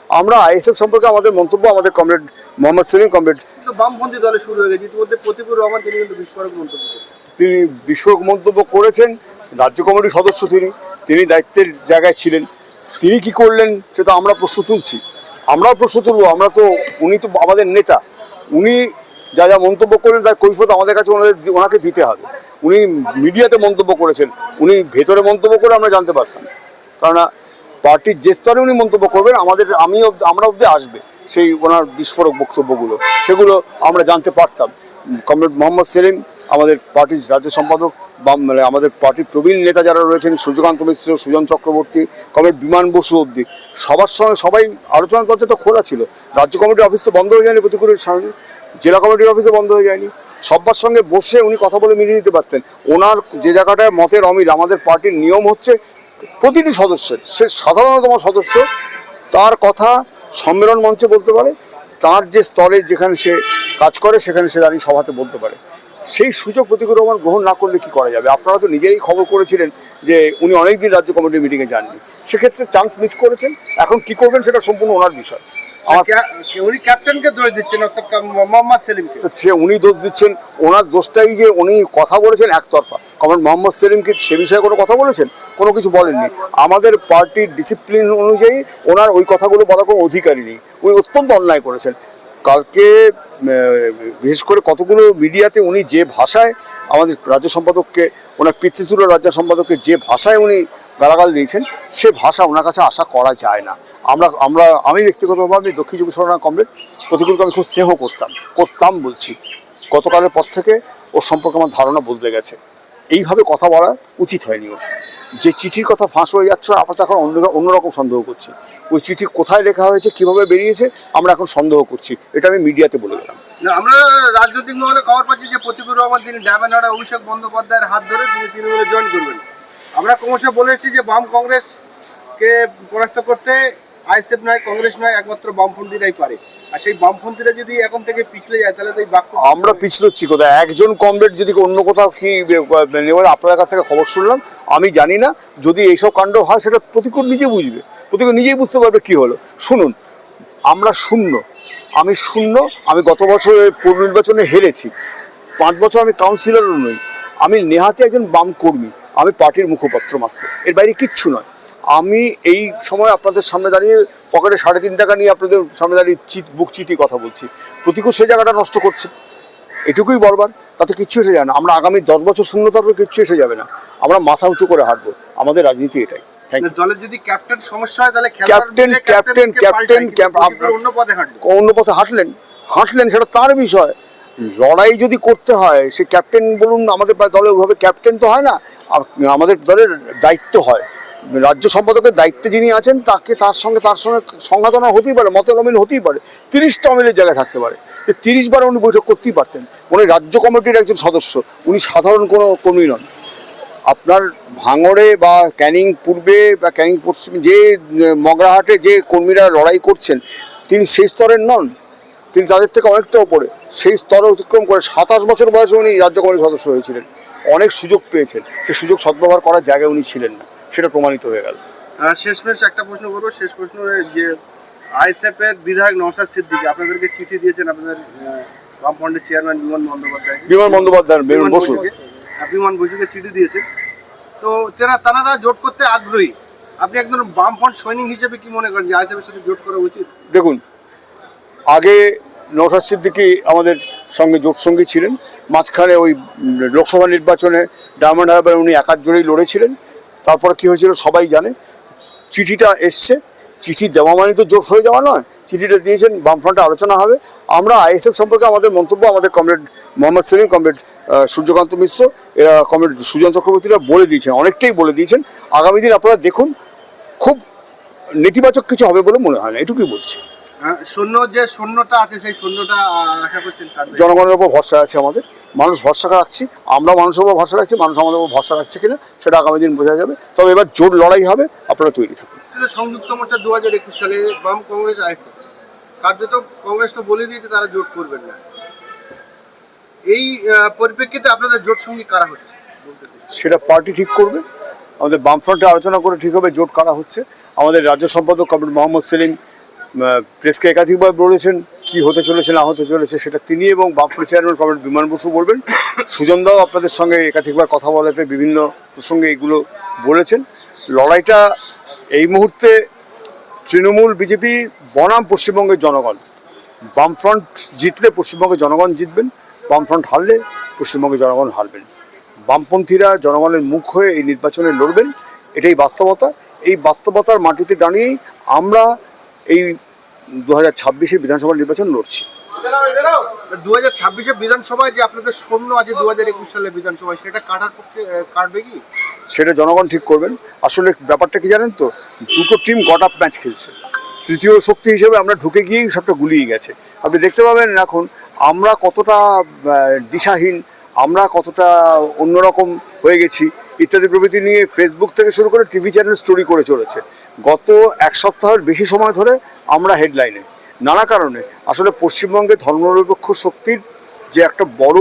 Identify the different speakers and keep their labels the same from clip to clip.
Speaker 1: আমরা আইএসএফ সম্পর্কে আমাদের মন্তব্য আমাদের কমরেড মোহাম্মদ সেলিম কমরেড
Speaker 2: বামপন্থী দলে শুরু হয়ে গেছে ইতিমধ্যে প্রতিকুর রহমান তিনি কিন্তু বিস্ফোরক মন্তব্য করেছেন।
Speaker 1: তিনি বিস্ফোরক মন্তব্য করেছেন। রাজ্য কমিটির সদস্য তিনি দায়িত্বের জায়গায় ছিলেন। তিনি কি করলেন সেটা আমরা প্রশ্ন তুলছি, আমরাও প্রশ্ন তুলব। উনি তো আমাদের নেতা, উনি যা যা মন্তব্য করলেন তার কৈফিয়ত আমাদের কাছে ওনাকে দিতে হবে। উনি মিডিয়াতে মন্তব্য করেছেন, উনি ভেতরে মন্তব্য করে আমরা জানতে পারতাম, কেননা পার্টির যে স্তরে উনি মন্তব্য করবেন আমরা অবধি আসবে সেই ওনার বিস্ফোরক বক্তব্যগুলো, সেগুলো আমরা জানতে পারতাম। কমরেড মোহাম্মদ সেলিম আমাদের পার্টির রাজ্য সম্পাদক, আমাদের পার্টির প্রবীণ নেতা যারা রয়েছেন, সূর্যকান্ত মিশ্র, সুজন চক্রবর্তী, কমরেড বিমান বসু অবধি সবার সঙ্গে সবাই আলোচনা করতে তো খোলা ছিল। রাজ্য কমিটির অফিস তো বন্ধ হয়ে যায়নি প্রতিকুরের সামনে, জেলা কমিটির অফিসে বন্ধ হয়ে যায়নি। সবার সঙ্গে বসে উনি কথা বলে মিলিয়ে নিতে পারতেন। ওনার যে জায়গাটায় মতের অমিল, আমাদের পার্টির নিয়ম হচ্ছে প্রতিটি সদস্যের, সে সাধারণতম সদস্য, তার কথা সম্মেলন মঞ্চে বলতে পারে, তার যে স্তরে যেখানে সে কাজ করে সেখানে সে দাঁড়িয়ে সভাতে বলতে পারে। সেই সুযোগ প্রতিকুর রহমান গ্রহণ না করলে কি করা যাবে? আপনারা তো নিজেই খবর করেছিলেন যে উনি অনেকদিন রাজ্য কমিটির মিটিংয়ে যাননি, সেক্ষেত্রে চান্স মিস করেছেন। এখন কি করবেন সেটা সম্পূর্ণ ওনার বিষয়।
Speaker 2: উনি ক্যাপ্টেনকে দোষ দিচ্ছেন, অর্থাৎ মোহাম্মদ সেলিমকে।
Speaker 1: উনি দোষ দিচ্ছেন, ওনার দোষটাই যে উনি কথা বলেছেন একতরফা। কমরেড মোহাম্মদ সেলিমকে সে বিষয়ে কোনো কথা বলেছেন? কোনো কিছু বলেননি। আমাদের পার্টির ডিসিপ্লিন অনুযায়ী ওনার ওই কথাগুলো বলার কোনো অধিকারই নেই। উনি অত্যন্ত অন্যায় করেছেন। কালকে বিশেষ করে কতগুলো মিডিয়াতে উনি যে ভাষায় আমাদের রাজ্য সম্পাদককে, ওনার পিতৃতুল্য রাজ্য সম্পাদককে যে ভাষায় উনি গালাগাল দিয়েছেন, সে ভাষা ওনার কাছে আশা করা যায় না। আমি ব্যক্তিগতভাবে দক্ষিণ চব্বিশ পরগনা কমরেড প্রতিকুলকে আমি খুব স্নেহ করতাম বলছি। গতকালের পর থেকে ওর সম্পর্কে আমার ধারণা বদলে গেছে। এইভাবে কথা বলা উচিত হয়নি ওর। যে চিঠির কথা ফাঁস হয়ে যাচ্ছে, আমরা তো এখন অন্যরকম সন্দেহ করছি। ওই চিঠি কোথায় লেখা হয়েছে, কিভাবে বেরিয়েছে, আমরা এখন সন্দেহ করছি। এটা আমি মিডিয়াতে বলে গেলাম।
Speaker 2: আমরা রাজনৈতিক মহলে খবর পাচ্ছি যে প্রতিকুর রহমান তিনি ডায়মন্ডহাটা অভিষেক বন্দ্যোপাধ্যায়ের হাত ধরে তিনি তৃণমূলে জয়েন করবেন। আমরা ক্রমশ বলে এসেছি যে বাম কংগ্রেসকে পরাস্ত করতে আইএসএফ নয়, কংগ্রেস নয়, একমাত্র বামপন্থীরাই পারে। আর সেই বামপন্থীরা যদি এখন থেকে পিছলে যায় তাহলে তো এই বাক্য
Speaker 1: আমরা পিছলচ্ছি কোথায়? একজন কমরেড যদি অন্য কোথাও কি আপনার কাছ থেকে খবর শুনলাম, আমি জানি না। যদি এইসব কাণ্ড হয় সেটা প্রতিকুর নিজে বুঝবে, প্রতিকুর নিজেই বুঝতে পারবে কি হলো। শুনুন, আমরা শূন্য, আমি গত বছর পৌর নির্বাচনে হেরেছি। 5 বছর আমি কাউন্সিলরও নই, আমি নেহাতি একজন বাম কর্মী, আমি পার্টির মুখপাত্র মাত্র, এর বাইরে কিচ্ছু নয়। আমি এই সময় আপনাদের সামনে দাঁড়িয়ে পকেটে 3.5 টাকা নিয়ে আপনাদের সামনে দাঁড়িয়ে বুক চিতি কথা বলছি। প্রতিকুর সে জায়গাটা নষ্ট করছে, এটুকুই বলবার, তাতে কিচ্ছু এসে যাবে না। আমরা আগামী 10 বছর শূন্য থাকলে কিচ্ছু এসে যাবে না। আমরা মাথা উঁচু করে হাঁটবো, আমাদের রাজনীতি এটাই।
Speaker 2: দলের যদি ক্যাপ্টেন সমস্যা হয় তাহলে
Speaker 1: অন্য পথে হাঁটলেন সেটা তার বিষয়। লড়াই যদি করতে হয়, সে ক্যাপ্টেন বলুন, আমাদের দলে ওইভাবে ক্যাপ্টেন তো হয় না, আমাদের দলের দায়িত্ব হয়। রাজ্য সম্পাদকের দায়িত্বে যিনি আছেন তার সঙ্গে সংঘাতনা হতেই পারে, মতের অমিল হতেই পারে, 30টা অমিলের জায়গায় থাকতে পারে। 30 বার উনি বৈঠক করতেই পারতেন। উনি রাজ্য কমিটির একজন সদস্য, উনি সাধারণ কোনো কর্মী নন। আপনার ভাঙড়ে বা ক্যানিং পূর্বে বা ক্যানিং পশ্চিমে যে মগরাহাটে যে কর্মীরা লড়াই করছেন, তিনি সেই স্তরের নন, তিনি তাদের থেকে অনেকটা ওপরে। সেই স্তরে অতিক্রম করে 27 বছর বয়সে উনি রাজ্য কমিটির সদস্য হয়েছিলেন, অনেক সুযোগ পেয়েছেন। সে সুযোগ সদ্ব্যবহার করার জায়গায় উনি ছিলেন না, সেটা প্রমাণিত হয়ে গেল।
Speaker 2: শেষমেশ একটা প্রশ্ন করবো, শেষ প্রশ্ন যে আইএসএফ এর বিধায়ক নওশাদ সিদ্দিকী আপনাদেরকে চিঠি দিয়েছেন আপনাদের বামফ্রন্টের চেয়ারম্যান বিমান বসুকে চিঠি দিয়েছেন। তো তারা জোট করতে আগ্রহী। আপনি একজন বামফ্রন্ট সৈনিক হিসেবে কি মনে করেন যে আইএসএফ এর সাথে জোট করা উচিত?
Speaker 1: দেখুন, আগে নওশাদ সিদ্দিকী আমাদের সঙ্গে জোট সঙ্গী ছিলেন। মাঝখানে ওই লোকসভা নির্বাচনে ডায়মন্ড হারবারে উনি একার জোরেই লড়েছিলেন। তারপরে কী হয়েছিল সবাই জানে। চিঠিটা এসছে, চিঠি দেওয়া মানে তো জোট হয়ে যাওয়া নয়। চিঠিটা দিয়েছেন, বামফ্রন্টে আলোচনা হবে। আমরা আইএসএফ সম্পর্কে আমাদের মন্তব্য আমাদের কমরেড মোহাম্মদ সেলিম, কমরেড সূর্যকান্ত মিশ্র, এরা কমরেড সুজন চক্রবর্তীরা বলে দিয়েছেন, অনেকটাই বলে দিয়েছেন। আগামী দিন আপনারা দেখুন, খুব নেতিবাচক কিছু হবে বলে মনে হয় না, এটুকুই বলছি।
Speaker 2: শূন্যটা আছে, সেই শূন্যটা আশা করছেন
Speaker 1: জনগণের উপর ভরসা আছে আমাদের, মানুষ ভরসা রাখছি, আমরা মানুষের উপর ভরসা রাখছি, মানুষ আমাদের উপর ভরসা রাখছে কিনা সেটা আগামী দিন বোঝা যাবে। তবে এবার জোর লড়াই হবে, আপনারা তৈরি থাকুন।
Speaker 2: সংযুক্ত মোর্চা 2021 সালে বাম কংগ্রেস আইএসএফ কার্যত কংগ্রেস তো বলে দিয়েছে তারা জোট করবেন না। এই পরিপ্রেক্ষিতে আপনাদের জোট সঙ্গী কারা হচ্ছে
Speaker 1: সেটা পার্টি ঠিক করবে। আমাদের বামফ্রন্টে আলোচনা করে ঠিক হবে জোট কারা হচ্ছে। আমাদের রাজ্য সম্পাদক কমরেড মোহাম্মদ সেলিম প্রেসকে একাধিকবার বলেছেন কি হতে চলেছে না হতে চলেছে, সেটা তিনি এবং বামফ্রন্ট চেয়ারম্যান কমরেড বিমান বসু বলবেন। সুজনদাও আপনাদের সঙ্গে একাধিকবার কথা বলাতে বিভিন্ন প্রসঙ্গে এগুলো বলেছেন। লড়াইটা এই মুহূর্তে তৃণমূল, বিজেপি বনাম পশ্চিমবঙ্গের জনগণ। বামফ্রন্ট জিতলে পশ্চিমবঙ্গের জনগণ জিতবেন, বামফ্রন্ট হারলে পশ্চিমবঙ্গের জনগণ হারবেন। বামপন্থীরা জনগণের মুখ হয়ে এই নির্বাচনে লড়বেন, এটাই বাস্তবতা। এই বাস্তবতার মাটিতে দাঁড়িয়েই আমরা এই 2026-এর বিধানসভা নির্বাচন লড়ছি।
Speaker 2: 2026-এর বিধানসভায় যে আপনাদের শূন্য আছে 2021 সালের বিধানসভায়, সেটা কাটার পক্ষে কাটবে কি?
Speaker 1: সেটা জনগণ ঠিক করবেন। আসলে ব্যাপারটা কি জানেন তো, দুটো টিম গট আপ ম্যাচ খেলছে। তৃতীয় শক্তি হিসেবে আমরা ঢুকে গিয়েই সবটা গুলিয়ে গেছে। আপনি দেখতে পাবেন এখন আমরা কতটা দিশাহীন, আমরা কতটা অন্যরকম হয়ে গেছি ইত্যাদি প্রভৃতি নিয়ে ফেসবুক থেকে শুরু করে টিভি চ্যানেল স্টোরি করে চলেছে। গত এক সপ্তাহের বেশি সময় ধরে আমরা হেডলাইনে নানা কারণে আসলে পশ্চিমবঙ্গে ধর্মনিরপেক্ষ শক্তির যে একটা বড়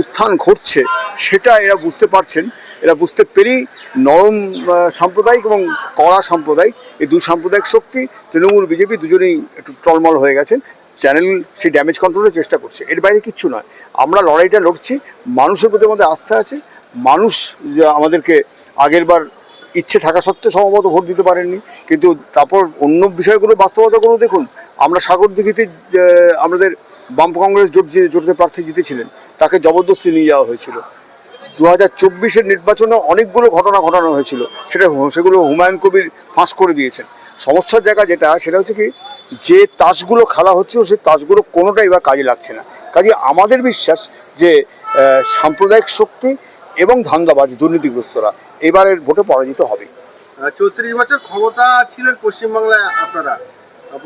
Speaker 1: উত্থান ঘটছে সেটা এরা বুঝতে পারছেন। এরা বুঝতে পেরেই নরম সাম্প্রদায়িক এবং কড়া সাম্প্রদায়িক, এই দুই সাম্প্রদায়িক শক্তি তৃণমূল বিজেপি দুজনেই একটু টলমল হয়ে গেছেন। চ্যানেল সেই ড্যামেজ কন্ট্রোলের চেষ্টা করছে, এর বাইরে কিচ্ছু নয়। আমরা লড়াইটা লড়ছি, মানুষের প্রতি আমাদের আস্থা আছে। মানুষ আমাদেরকে আগেরবার ইচ্ছে থাকা সত্ত্বেও সম্ভবত ভোট দিতে পারেননি, কিন্তু তারপর অন্য বিষয়গুলো বাস্তবতাগুলো দেখুন। আমরা সাগরদিঘিতে আমাদের বাম কংগ্রেস জোটের প্রার্থী জিতেছিলেন, তাকে জবরদস্তি নিয়ে যাওয়া হয়েছিল। 2024-এর নির্বাচনে অনেকগুলো ঘটনা ঘটানো হয়েছিল, সেগুলো হুমায়ুন কবির ফাঁস করে দিয়েছেন। সমস্যার জায়গা সেটা হচ্ছে কি, যে তাসগুলো খেলা হচ্ছিল সেই তাসগুলো কোনোটাই এবার কাজে লাগছে না। কাজে আমাদের বিশ্বাস যে সাম্প্রদায়িক শক্তি এবং ধান্দাবাজ দুর্নীতিগ্রস্তরা এবারের ভোটে পরাজিত হবে।
Speaker 2: 34 বছর ক্ষমতা ছিলেন পশ্চিমবাংলায় আপনারা,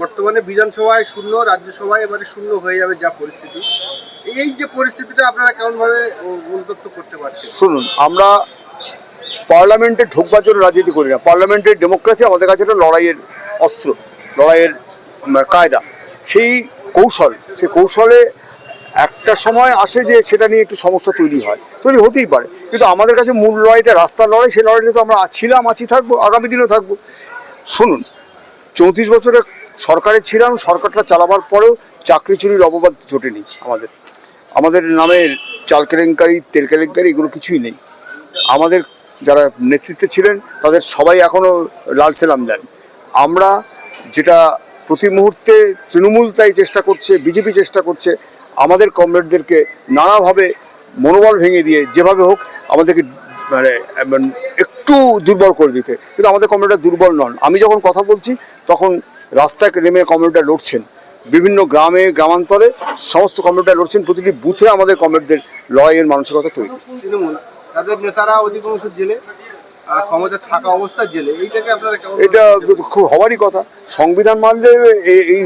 Speaker 2: বর্তমানে বিধানসভায় শূন্য, রাজ্যসভায় এবারে শূন্য হয়ে যাবে যা পরিস্থিতি, এই যে পরিস্থিতিটা আপনারা কেমনভাবে মন্তব্য করতে পারছেন?
Speaker 1: শুনুন, আমরা পার্লামেন্টে ঢোকবার জন্য রাজনীতি করি না। পার্লামেন্টের ডেমোক্রেসি আমাদের কাছে একটা লড়াইয়ের অস্ত্র, লড়াইয়ের কায়দা। সেই কৌশলে একটা সময় আসে যে সেটা নিয়ে একটু সমস্যা তৈরি হতেই পারে, কিন্তু আমাদের কাছে মূল লড়াইটা রাস্তার লড়াই। সেই লড়াইটা তো আমরা আছি, থাকবো, আগামী দিনেও থাকবো। শুনুন, 34 বছরে সরকারে ছিলাম, সরকারটা চালাবার পরেও চাকরি চুরির অপবাদ জোটেনি। আমাদের নামে চাল কেলেঙ্কারি, তেল কেলেঙ্কারি এগুলো কিছুই নেই। আমাদের যারা নেতৃত্বে ছিলেন তাদের সবাই এখনও লাল সেলাম দেন। আমরা যেটা প্রতি মুহূর্তে তৃণমূল তাই চেষ্টা করছে, বিজেপি চেষ্টা করছে আমাদের কমরেডদেরকে নানাভাবে মনোবল ভেঙে দিয়ে যেভাবে হোক আমাদেরকে একটু দুর্বল করে দিতে, কিন্তু আমাদের কমরেডরা দুর্বল নন। আমি যখন কথা বলছি তখন রাস্তায় নেমে কমরেডরা লড়ছেন, বিভিন্ন গ্রামে গ্রামান্তরে সমস্ত কমরেডরা লড়ছেন। প্রতিটি বুথে আমাদের কমরেডদের লড়াইয়ের মানসিকতা তৈরি।
Speaker 2: তৃণমূল তাদের নেতারা অধিকাংশ জেলে, ক্ষমতা থাকা অবস্থায় জেলে, এইটাকে আপনারা কেমন?
Speaker 1: এটা খুব হওয়ারই কথা। সংবিধান মানলে এই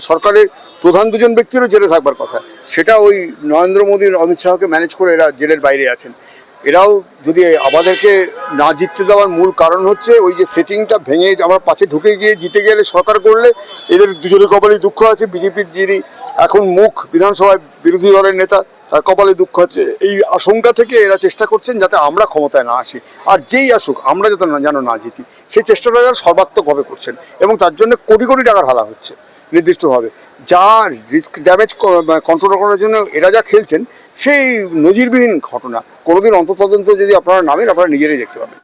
Speaker 1: সরকারের প্রধান দুজন ব্যক্তিরও জেলে থাকবার কথা। সেটা ওই নরেন্দ্র মোদীর, অমিত শাহকে ম্যানেজ করে এরা জেলের বাইরে আছেন। এরাও যদি আমাদেরকে না জিততে দেওয়ার মূল কারণ হচ্ছে ওই যে সেটিংটা ভেঙে আমরা পাশে ঢুকে গিয়ে জিতে গেলে সরকার করলে এদের দুজনের কপালে দুঃখ আছে। বিজেপির যিনি এখন মুখ বিধানসভায় বিরোধী দলের নেতা, তার কপালে দুঃখ আছে। এই আশঙ্কা থেকে এরা চেষ্টা করছেন যাতে আমরা ক্ষমতায় না আসি, আর যেই আসুক আমরা যাতে যেন না জিতি, সেই চেষ্টাটা এরা সর্বাত্মকভাবে করছেন। এবং তার জন্য কোটি কোটি টাকা ঢালা হচ্ছে নির্দিষ্টভাবে। যা রিস্ক ড্যামেজ কন্ট্রোল করার জন্য এরা যা খেলছেন সেই নজিরবিহীন ঘটনা। কোনোদিন অন্তর্তদন্ত যদি আপনারা নামেন, আপনারা নিজেরাই দেখতে পাবেন।